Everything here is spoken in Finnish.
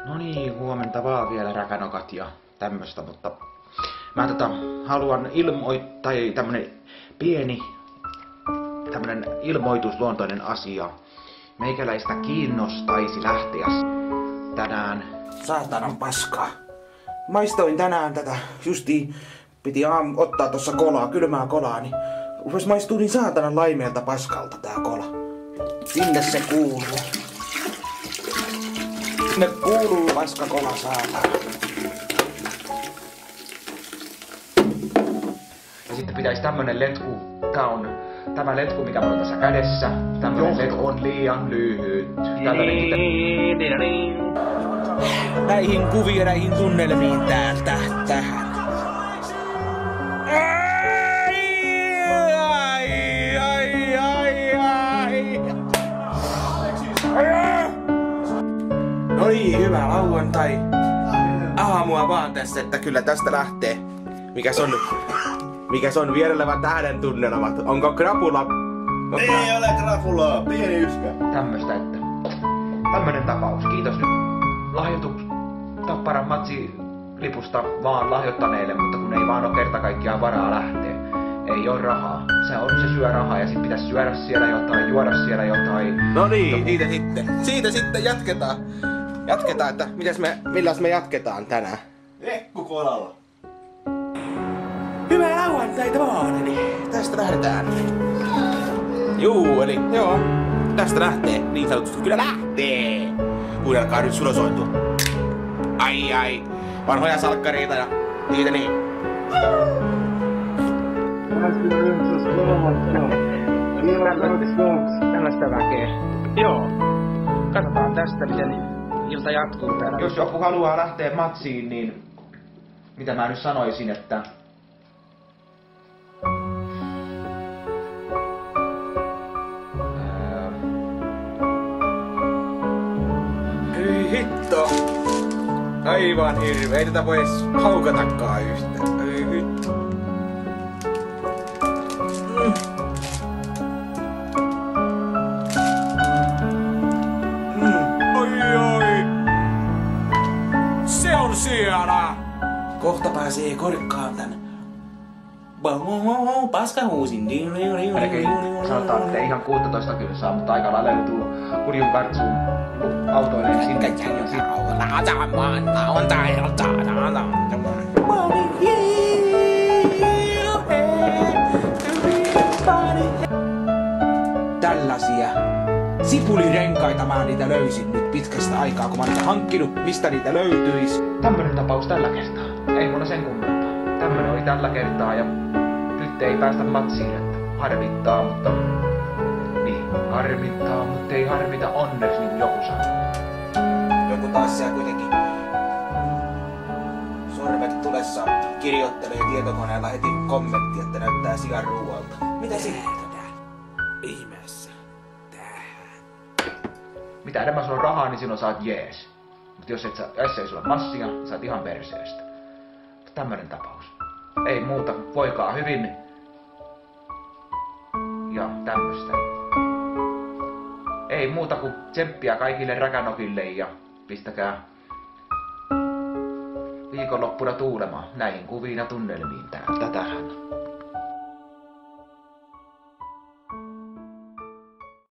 No niin, huomenta vaan vielä räkänokat ja tämmöstä, mutta mä haluan tai tämmönen pieni ilmoitusluontoinen asia. Meikäläistä kiinnostaisi lähteä tänään saatanan paskaa. Maistoin tänään tätä, justiin piti ottaa tossa kolaa, kylmää kolaa, niin maistuu niin saatanan laimeelta paskalta tää kola. Sinne se kuuluu. Sinne kuuluu paskakola saatana. Ja sitten pitäisi tämmönen letku, tämä letku mikä on tässä kädessä. Tämmönen letku on liian lyhyt. Näihin kuviin, näihin tunnelmiin täältä tähän. No niin, hyvä lauantai. Aamua vaan tässä, että kyllä tästä lähtee. Mikäs on vierelevä tähden tunnelmat? Onko krapula? Ei ole krapulaa, pieni yskä. Tämmöstä, että tämmönen tapaus. Kiitos nyt Tapparan matsilipusta vaan lahjoittaneille, mutta kun ei vaan oo kerta kaikkiaan varaa lähteä. Ei oo rahaa. Se syö rahaa ja sit pitäis syödä siellä jotain, juoda siellä jotain. No niin, siitä sitten jatketaan. Jatketaan, että milläs me jatketaan tänään? Ekkukolalla. Hyvää lauantaita vaan, eli tästä lähdetään. Tästä lähtee, niin sanotusti kyllä lähtee. Kuunnelkaa nyt sulosointua. Ai, vanhoja salkkariita ja niitä niin. Tällaista väkeä. Joo. Katsotaan tästä, miten ilta jatkuu täällä. Jos joku haluaa lähteä matsiin, niin mitä mä nyt sanoisin, että Hyi hitto. Aivan hirveä. Ei tätä voi edes haukatakaan yhtään. Hyi hitto. Oi. Se on siellä. kohta pääsee korkkaan tän paskahuusin. Ainakin sanotaan, että ei ihan 16 kyllä saa, mutta aika lailla löytyy Kurjun kartsuun autoilleen sinne. Tällaisia sipulirenkaita mä niitä löysin nyt pitkästä aikaa, kun mä niitä hankkinut, mistä niitä löytyis. Tämmönen tapaus tällä kertaa. Ei mulla sen kummempaa. Tämmönen oli tällä kertaa ja nyt ei päästä matsiin, että harmittaa, mutta niin, harmittaa, mutta ei harmita onneksi, niin kuin joku sanoo. Joku taas siellä kuitenkin sormet tulessa kirjoittelee tietokoneella heti kommentti, että näyttää sian ruualta. Mitä sitten? Ihmeessä. Mitä enemmän sulla on rahaa, niin silloin saat jees. Mutta jos ei sulla massia, niin saat ihan perseestä. Tämmönen tapaus. Ei muuta, voikaa hyvin. Ja tämmöstä. Ei muuta kuin tsemppiä kaikille räkänokille ja pistäkää viikonloppuna tuulemaan näihin kuviin ja tunnelmiin täältä tähän.